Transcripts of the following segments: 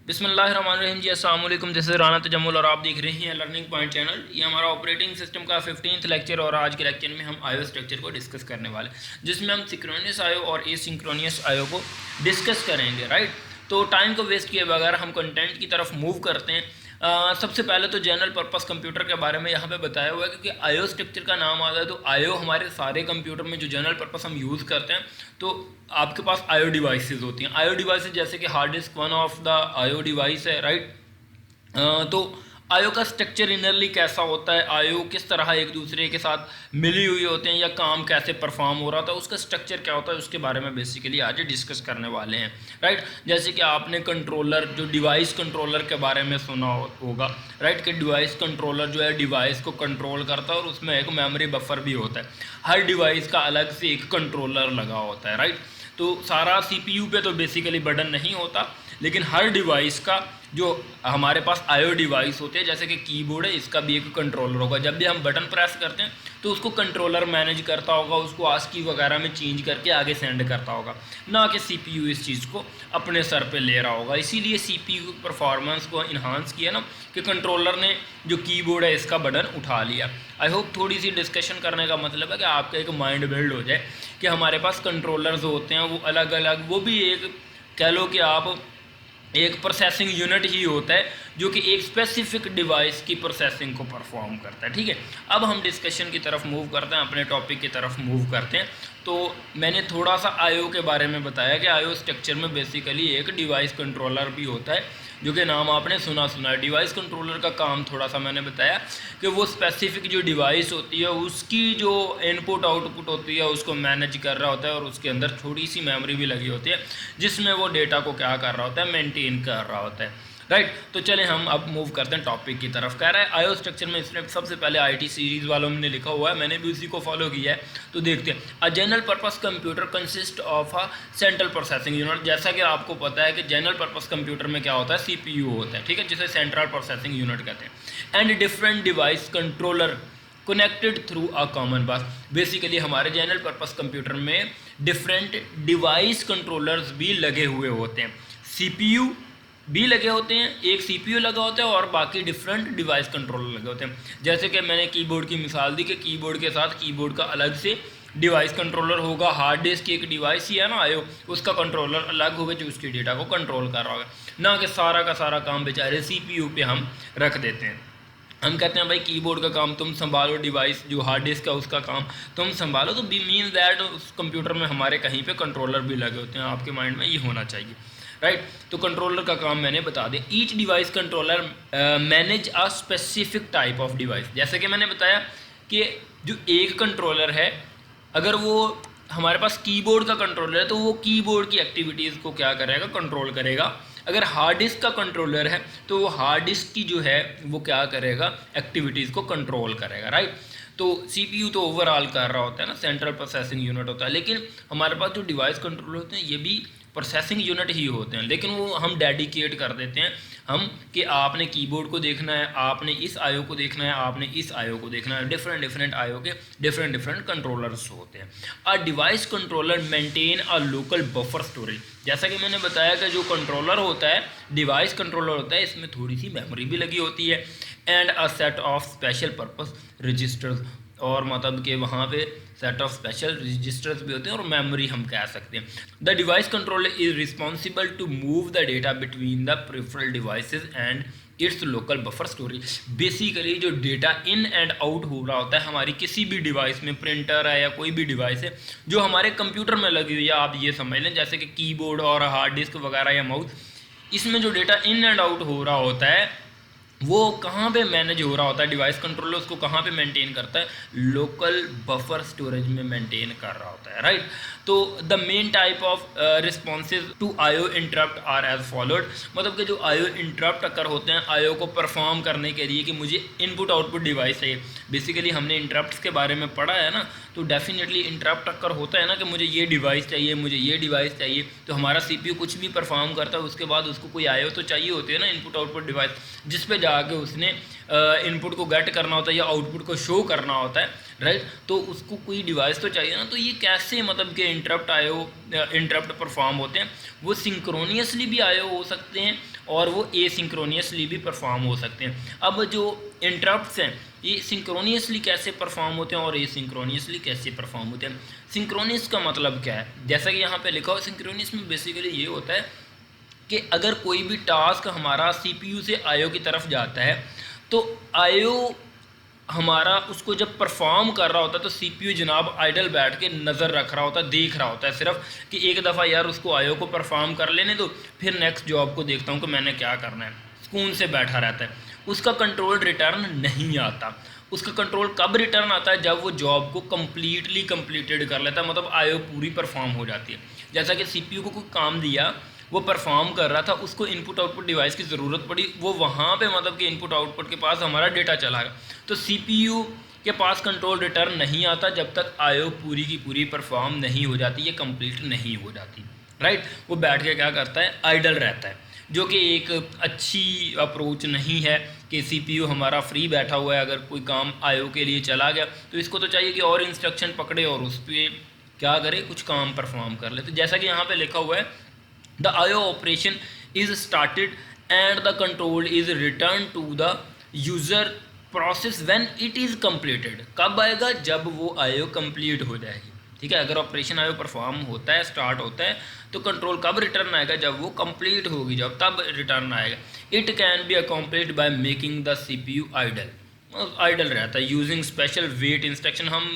बिस्मिल्लाहिर्रहमानिर्रहीम जी, अस्सलाम वालेकुम। दिस इज़ राना तजम्मुल और आप देख रहे हैं लर्निंग पॉइंट चैनल। ये हमारा ऑपरेटिंग सिस्टम का 15th लेक्चर और आज के लेक्चर में हम आयो स्ट्रक्चर को डिस्कस करने वाले, जिसमें हम सिंक्रोनियस आयो और एसिंक्रोनियस आयो को डिस्कस करेंगे। राइट, तो टाइम को वेस्ट किए बगैर हम कंटेंट की तरफ मूव करते हैं। सबसे पहले तो जनरल पर्पस कंप्यूटर के बारे में यहाँ पे बताया हुआ है, क्योंकि आयो स्ट्रक्चर का नाम आता है तो आयो हमारे सारे कंप्यूटर में जो जनरल पर्पस हम यूज़ करते हैं, तो आपके पास आयो डिवाइसेस होती हैं। आयो डिवाइसेस जैसे कि hard disk one of the आयो डिवाइस है। राइट, तो आयो का स्ट्रक्चर इनरली कैसा होता है, आयो किस तरह एक दूसरे के साथ मिली हुई होते हैं या काम कैसे परफॉर्म हो रहा था, उसका स्ट्रक्चर क्या होता है, उसके बारे में बेसिकली आज डिस्कस करने वाले हैं। राइट, जैसे कि आपने कंट्रोलर, जो डिवाइस कंट्रोलर के बारे में सुना होगा। राइट, कि डिवाइस कंट्रोलर जो है डिवाइस को कंट्रोल करता है और उसमें एक मेमोरी बफर भी होता है। हर डिवाइस का अलग से एक कंट्रोलर लगा होता है। राइट, तो सारा सीपीयू पे तो बेसिकली बटन नहीं होता, लेकिन हर डिवाइस का जो हमारे पास आयो डिवाइस होते हैं, जैसे कि कीबोर्ड है, इसका भी एक कंट्रोलर होगा। जब भी हम बटन प्रेस करते हैं तो उसको कंट्रोलर मैनेज करता होगा, उसको आस्की वगैरह में चेंज करके आगे सेंड करता होगा, ना कि सीपीयू इस चीज़ को अपने सर पे ले रहा होगा। इसीलिए सीपीयू परफॉर्मेंस को इन्हांस किया ना, कि कंट्रोलर ने जो कीबोर्ड है इसका बटन उठा लिया। आई होप थोड़ी सी डिस्कशन करने का मतलब है कि आपका एक माइंड बिल्ड हो जाए कि हमारे पास कंट्रोलर्स होते हैं, वो अलग अलग, वो भी एक कह लो कि आप एक प्रोसेसिंग यूनिट ही होता है जो कि एक स्पेसिफिक डिवाइस की प्रोसेसिंग को परफॉर्म करता है। ठीक है, अब हम डिस्कशन की तरफ मूव करते हैं, अपने टॉपिक की तरफ मूव करते हैं। तो मैंने थोड़ा सा आयो के बारे में बताया कि आयो स्ट्रक्चर में बेसिकली एक डिवाइस कंट्रोलर भी होता है, जो कि नाम आपने सुना है। डिवाइस कंट्रोलर का काम थोड़ा सा मैंने बताया कि वो स्पेसिफिक जो डिवाइस होती है उसकी जो इनपुट आउटपुट होती है उसको मैनेज कर रहा होता है, और उसके अंदर थोड़ी सी मेमोरी भी लगी होती है जिसमें वो डेटा को क्या कर रहा होता है, मेंटेन कर रहा होता है। राइट, तो चलें हम अब मूव करते हैं टॉपिक की तरफ। कह रहा है आयो स्ट्रक्चर में इसने सबसे पहले आईटी सीरीज़ वालों ने लिखा हुआ है, मैंने भी उसी को फॉलो किया है। तो देखते हैं, a general purpose computer consist of a central processing unit. जैसा कि आपको पता है कि जनरल पर्पस कंप्यूटर में क्या होता है, सीपीयू होता है। ठीक है, जिसे सेंट्रल प्रोसेसिंग यूनिट कहते हैं। And different device controller connected through a common बस। बेसिकली हमारे जनरल पर्पस कंप्यूटर में डिफरेंट डिवाइस कंट्रोलर्स भी लगे हुए होते हैं, सीपीयू भी लगे होते हैं, एक सीपीयू लगा होता है और बाकी डिफरेंट डिवाइस कंट्रोलर लगे होते हैं। जैसे कि मैंने कीबोर्ड की मिसाल दी कि कीबोर्ड के साथ कीबोर्ड का अलग से डिवाइस कंट्रोलर होगा। हार्ड डिस्क की एक डिवाइस ही है ना आयो, उसका कंट्रोलर अलग होगा जो उसकी डेटा को कंट्रोल कर रहा होगा, ना कि सारा का सारा काम बेचारे सीपीयू पे हम रख देते हैं। हम कहते हैं भाई कीबोर्ड का काम तुम संभालो, डिवाइस जो हार्ड डिस्क का उसका काम तुम संभालो, तो बी मीन दैट उस कंप्यूटर में हमारे कहीं पे कंट्रोलर भी लगे होते हैं। आपके माइंड में ये होना चाहिए। राइट, तो कंट्रोलर का काम मैंने बता दिया। Each device controller manage a specific type of device. जैसे कि मैंने बताया कि जो एक कंट्रोलर है, अगर वो हमारे पास कीबोर्ड का कंट्रोलर है तो वो कीबोर्ड की एक्टिविटीज़ को क्या करेगा, कंट्रोल करेगा। अगर हार्ड डिस्क का कंट्रोलर है तो वो हार्ड डिस्क की जो है वो क्या करेगा, एक्टिविटीज़ को कंट्रोल करेगा। राइट, तो सीपीयू तो ओवरऑल कर रहा होता है ना, सेंट्रल प्रोसेसिंग यूनिट होता है, लेकिन हमारे पास जो डिवाइस कंट्रोलर होते हैं ये भी प्रोसेसिंग यूनिट ही होते हैं, लेकिन वो हम डेडिकेट कर देते हैं हम कि आपने कीबोर्ड को देखना है, आपने इस आयो को देखना है, आपने इस आयो को देखना है। डिफरेंट डिफरेंट आयो के डिफरेंट डिफरेंट कंट्रोलर्स होते हैं। A device controller maintain a local buffer storage. जैसा कि मैंने बताया कि जो कंट्रोलर होता है, डिवाइस कंट्रोलर होता है, इसमें थोड़ी सी मेमोरी भी लगी होती है। And a set of special purpose registers, और मतलब कि वहाँ पे सेट ऑफ स्पेशल रजिस्टर्स भी होते हैं और मेमोरी हम कह सकते हैं। The device controller is responsible to move the data between the peripheral devices and its local buffer storage. Basically जो डेटा इन एंड आउट हो रहा होता है हमारी किसी भी डिवाइस में, प्रिंटर है या कोई भी डिवाइस है जो हमारे कंप्यूटर में लगी हुई है, आप ये समझ लें जैसे कि कीबोर्ड और हार्ड डिस्क वगैरह या माउस, इसमें जो डेटा इन एंड आउट हो रहा होता है वो कहाँ पे मैनेज हो रहा होता है, डिवाइस कंट्रोलर उसको कहाँ पे मेंटेन करता है, लोकल बफर स्टोरेज में मेंटेन कर रहा होता है। राइट, तो the main type of responses to IO interrupt are as followed. मतलब कि जो आयो इंटरप्ट अकर होते हैं आयो को परफॉर्म करने के लिए कि मुझे इनपुट आउटपुट डिवाइस चाहिए। बेसिकली हमने इंटरप्ट्स के बारे में पढ़ा है ना, तो डेफिनेटली इंटरप्ट अकर होता है ना कि मुझे ये डिवाइस चाहिए, मुझे ये डिवाइस चाहिए, तो हमारा सीपीयू कुछ भी परफॉर्म करता है, उसके बाद उसको कोई आयो तो चाहिए होती है ना, इनपुट आउटपुट डिवाइस, जिस पे जाके उसने इनपुट को गेट करना होता है या आउटपुट को शो करना होता है। राइट, तो उसको कोई डिवाइस तो चाहिए ना। तो ये कैसे मतलब कि इंटरप्ट परफॉर्म होते हैं, वो सिंक्रोनियसली भी आयो हो सकते हैं और वो एसिंक्रोनियसली भी परफॉर्म हो सकते हैं। अब जो इंटरप्ट्स हैं ये सिंक्रोनियसली कैसे परफॉर्म होते हैं और एसिंक्रोनियसली कैसे परफॉर्म होते हैं। सिंक्रोनियस का मतलब क्या है, जैसा कि यहाँ पे लिखा हो, सिंक्रोनियस में बेसिकली ये होता है कि अगर कोई भी टास्क हमारा CPU से IO की तरफ जाता है तो IO हमारा उसको जब परफॉर्म कर रहा होता है तो CPU जनाब आइडल बैठ के नज़र रख रहा होता है, देख रहा होता है सिर्फ कि एक दफ़ा यार उसको IO को परफॉर्म कर लेने दो, फिर नेक्स्ट जॉब को देखता हूँ कि मैंने क्या करना है, सुकून से बैठा रहता है। उसका कंट्रोल रिटर्न नहीं आता। उसका कंट्रोल कब रिटर्न आता है, जब वो जॉब को कम्प्लीटली कंप्लीटेड कर लेता है, मतलब IO पूरी परफॉर्म हो जाती है। जैसा कि CPU को कोई काम दिया, वो परफॉर्म कर रहा था, उसको इनपुट आउटपुट डिवाइस की ज़रूरत पड़ी, वो वहाँ पे मतलब कि इनपुट आउटपुट के पास हमारा डेटा चला गया, तो CPU के पास कंट्रोल रिटर्न नहीं आता जब तक IO पूरी की पूरी परफॉर्म नहीं हो जाती, ये कंप्लीट नहीं हो जाती, राइट। वो बैठ के क्या करता है, आइडल रहता है, जो कि एक अच्छी अप्रोच नहीं है कि CPU हमारा फ्री बैठा हुआ है, अगर कोई काम IO के लिए चला गया तो इसको तो चाहिए कि और इंस्ट्रक्शन पकड़े और उस पर क्या करे, कुछ काम परफॉर्म कर ले। तो जैसा कि यहाँ पे लिखा हुआ है, the IO operation is started and the control is return to the user process when it is completed. कब आएगा, जब वो IO कंप्लीट हो जाएगी, ठीक है। अगर ऑपरेशन IO परफॉर्म होता है, स्टार्ट होता है, तो कंट्रोल कब रिटर्न आएगा, जब वो कंप्लीट होगी, जब तब रिटर्न आएगा। It can be accomplished by making the CPU idle, idle रहता है, यूजिंग स्पेशल वेट इंस्ट्रक्शन। हम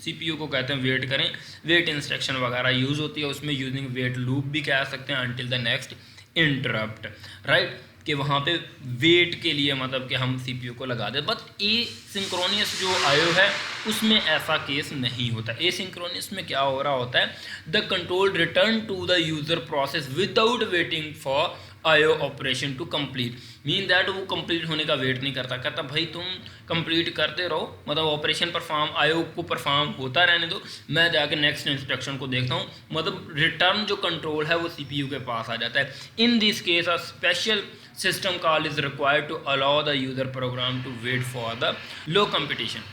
CPU को कहते हैं वेट करें, वेट इंस्ट्रक्शन वगैरह यूज़ होती है उसमें, यूजिंग वेट लूप भी कह सकते हैं, until the next interrupt, right, कि वहाँ पे वेट के लिए मतलब कि हम CPU को लगा दें। बट एसिंक्रोनियस जो IO है उसमें ऐसा केस नहीं होता। एसिंक्रोनियस में क्या हो रहा होता है, the control return to the user process without waiting for IO operation to complete, mean that वो कंप्लीट होने का वेट नहीं करता, कहता भाई तुम कंप्लीट करते रहो, मतलब ऑपरेशन परफॉर्म IO को परफॉर्म होता रहने दो, मैं जाके नेक्स्ट इंस्ट्रक्शन को देखता हूँ, मतलब रिटर्न जो कंट्रोल है वो CPU के पास आ जाता है। In this case a special system call is required to allow the user program to wait for the low competition,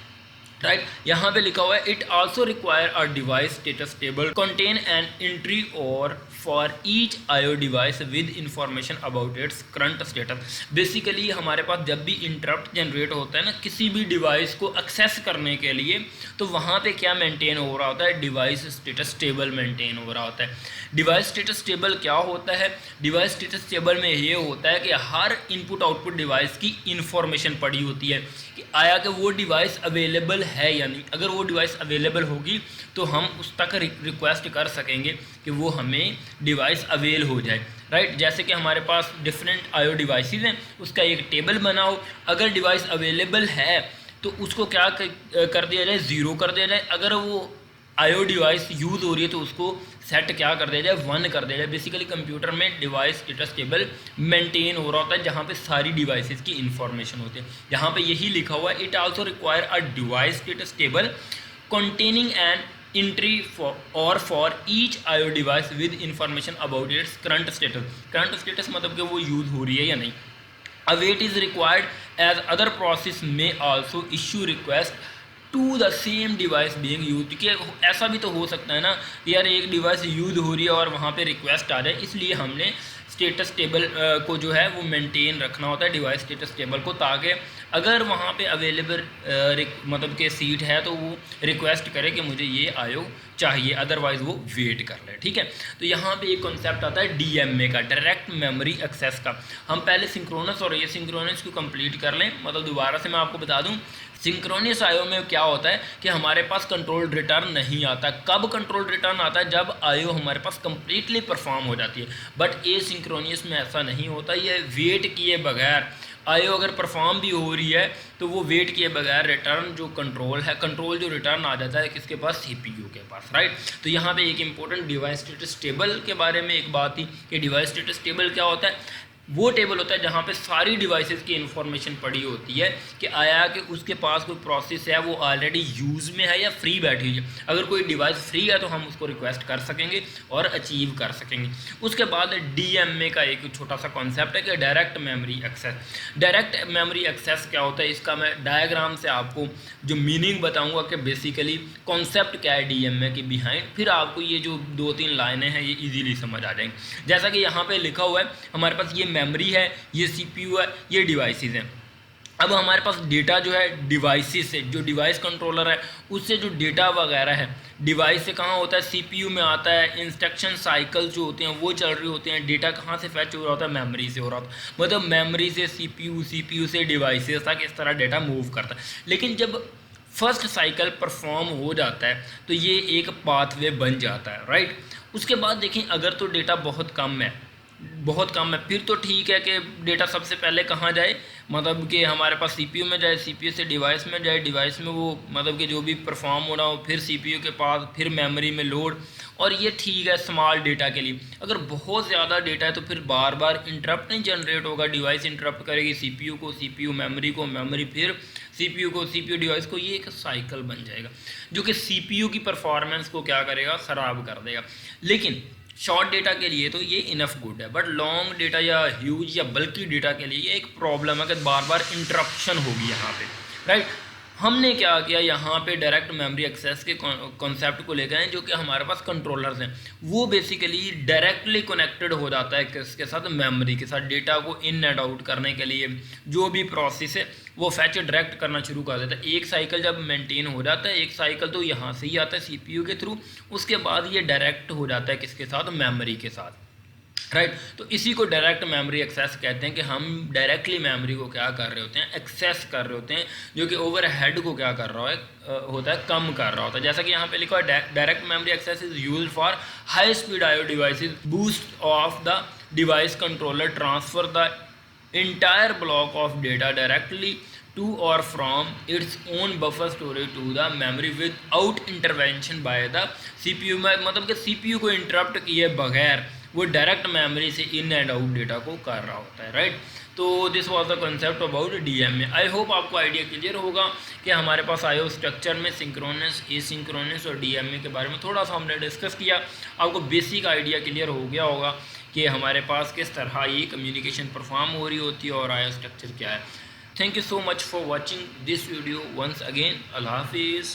right. यहाँ पे लिखा हुआ है, it also require a device status table contain an entry और for each IO device with information about its current status. Basically हमारे पास जब भी इंटरप्ट जनरेट होता है ना किसी भी डिवाइस को एक्सेस करने के लिए, तो वहाँ पे क्या मेंटेन हो रहा होता है, डिवाइस स्टेटस टेबल मेंटेन हो रहा होता है। डिवाइस स्टेटस टेबल क्या होता है, डिवाइस स्टेटस टेबल में ये होता है कि हर इनपुट आउटपुट डिवाइस की इंफॉर्मेशन पड़ी होती है कि आया कि वो डिवाइस अवेलेबल है या नहीं। अगर वो डिवाइस अवेलेबल होगी तो हम उस तक रिक्वेस्ट कर सकेंगे कि वो हमें डिवाइस अवेल हो जाए, राइट। जैसे कि हमारे पास डिफरेंट IO डिवाइसेस हैं, उसका एक टेबल बनाओ, अगर डिवाइस अवेलेबल है तो उसको क्या कर दिया जाए, 0 कर दिया जाए। अगर वो IO डिवाइस यूज़ हो रही है तो उसको सेट क्या कर दिया जाए, 1 कर दिया जाए। बेसिकली कंप्यूटर में डिवाइस स्टेटस टेबल मेंटेन हो रहा होता है जहाँ पे सारी डिवाइसेस की इंफॉर्मेशन होती है। यहाँ पे यही लिखा हुआ है, it also require a device status table containing an entry for each IO device with information about its current status. Current status मतलब कि वो यूज़ हो रही है या नहीं। A wait is required as other process may also issue request to the same device being use, क्योंकि ऐसा भी तो हो सकता है ना यार एक डिवाइस यूज हो रही है और वहाँ पे रिक्वेस्ट आ जाए, इसलिए हमने स्टेटस टेबल को जो है वो मेंटेन रखना होता है, डिवाइस स्टेटस टेबल को, ताकि अगर वहाँ पे अवेलेबल मतलब के सीट है तो वो रिक्वेस्ट करे कि मुझे ये IO चाहिए, अदरवाइज़ वो वेट कर ले, ठीक है। तो यहाँ पे एक कॉन्सेप्ट आता है DMA का, डायरेक्ट मेमोरी एक्सेस का। हम पहले सिंक्रोनस और एसिंक्रोनस को कंप्लीट कर लें, मतलब दोबारा से मैं आपको बता दूँ, सिंक्रोनियस IO में क्या होता है कि हमारे पास कंट्रोल रिटर्न नहीं आता। कब कंट्रोल रिटर्न आता है, जब IO हमारे पास कंप्लीटली परफॉर्म हो जाती है। बट एसिंक्रोनियस में ऐसा नहीं होता, ये वेट किए बगैर IO अगर परफॉर्म भी हो रही है तो वो वेट किए बगैर रिटर्न जो कंट्रोल है, कंट्रोल जो रिटर्न आ जाता है किसके पास, CPU के पास, राइट। तो यहाँ पे एक इंपॉर्टेंट डिवाइस स्टेटस टेबल के बारे में एक बात थी कि डिवाइस स्टेटस टेबल क्या होता है, वो टेबल होता है जहाँ पे सारी डिवाइसेस की इन्फॉर्मेशन पड़ी होती है कि आया कि उसके पास कोई प्रोसेस है वो ऑलरेडी यूज़ में है या फ्री बैठी है। अगर कोई डिवाइस फ्री है तो हम उसको रिक्वेस्ट कर सकेंगे और अचीव कर सकेंगे। उसके बाद DMA का एक छोटा सा कॉन्सेप्ट है कि direct memory access. Direct memory access क्या होता है, इसका मैं डायग्राम से आपको जो मीनिंग बताऊँगा कि बेसिकली कॉन्सेप्ट क्या है DMA के बिहाइंड, फिर आपको ये जो 2-3 लाइनें हैं ये ईजीली समझ आ जाएंगी। जैसा कि यहाँ पर लिखा हुआ है, हमारे पास ये मेमोरी है, ये CPU है, ये डिवाइसेस हैं। अब हमारे पास डेटा जो है डिवाइसेस से, जो डिवाइस कंट्रोलर है उससे जो डेटा वगैरह है डिवाइस से कहाँ होता है, CPU में आता है। इंस्ट्रक्शन साइकिल जो होते हैं वो चल रहे होते हैं। डेटा कहाँ से फैच हो रहा होता है, मेमोरी से हो रहा होता है। मतलब मेमोरी से CPU से डिवाइसेस तक इस तरह डेटा मूव करता है। लेकिन जब फर्स्ट साइकिल परफॉर्म हो जाता है तो ये एक पाथवे बन जाता है, राइट। उसके बाद देखें अगर तो डेटा बहुत कम है फिर तो ठीक है कि डेटा सबसे पहले कहाँ जाए, मतलब कि हमारे पास CPU में जाए, CPU से डिवाइस में जाए, डिवाइस में वो मतलब कि जो भी परफॉर्म हो रहा हो फिर CPU के पास, फिर मेमोरी में लोड, और ये ठीक है स्मॉल डेटा के लिए। अगर बहुत ज़्यादा डेटा है तो फिर बार बार इंटरप्ट नहीं जनरेट होगा, डिवाइस इंटरप्ट करेगी CPU को, CPU मेमोरी को, मेमोरी फिर CPU को, CPU डिवाइस को। ये एक साइकिल बन जाएगा जो कि CPU की परफॉर्मेंस को क्या करेगा, ख़राब कर देगा। लेकिन शॉर्ट डेटा के लिए तो ये इनफ गुड है, बट लॉन्ग डेटा या ह्यूज या बल्कि डेटा के लिए ये एक प्रॉब्लम है कि बार बार इंटरप्शन होगी यहाँ पे, राइट। हमने क्या किया, यहाँ पे डायरेक्ट मेमोरी एक्सेस के कॉन्सेप्ट को लेकर हैं, जो कि हमारे पास कंट्रोलर्स हैं। वो बेसिकली डायरेक्टली कनेक्टेड हो जाता है किसके साथ, मेमोरी के साथ। डेटा को इन एंड आउट करने के लिए जो भी प्रोसेस है वो फैच डायरेक्ट करना शुरू कर देता है। एक साइकिल जब मेंटेन हो जाता है, एक साइकिल तो यहाँ से ही आता है CPU के थ्रू, उसके बाद ये डायरेक्ट हो जाता है किसके साथ, मेमोरी के साथ, राइट। तो इसी को डायरेक्ट मेमोरी एक्सेस कहते हैं कि हम डायरेक्टली मेमोरी को क्या कर रहे होते हैं, एक्सेस कर रहे होते हैं, जो कि ओवरहेड को क्या कर रहा होता है, कम कर रहा होता है। जैसा कि यहाँ पे लिखा है, direct memory access is used for high speed IO devices, boost of the device controller, transfer the entire block of data directly to or from its own buffer storage to the memory without intervention by the CPU। में मतलब कि CPU को interrupt किए बगैर वो direct memory से इन and out data को कर रहा होता है, राइट। तो this was the concept about DMA। I hope आपको आइडिया क्लियर होगा कि हमारे पास IO स्ट्रक्चर में सिंक्रोनस, एसिंक्रोनस और DMA के बारे में थोड़ा सा हमने डिस्कस किया। आपको बेसिक आइडिया क्लियर हो गया होगा कि हमारे पास किस तरह ये कम्युनिकेशन परफॉर्म हो रही होती है और IO स्ट्रक्चर क्या है। Thank you so much for watching this video once again. अल्लाह हाफिज़।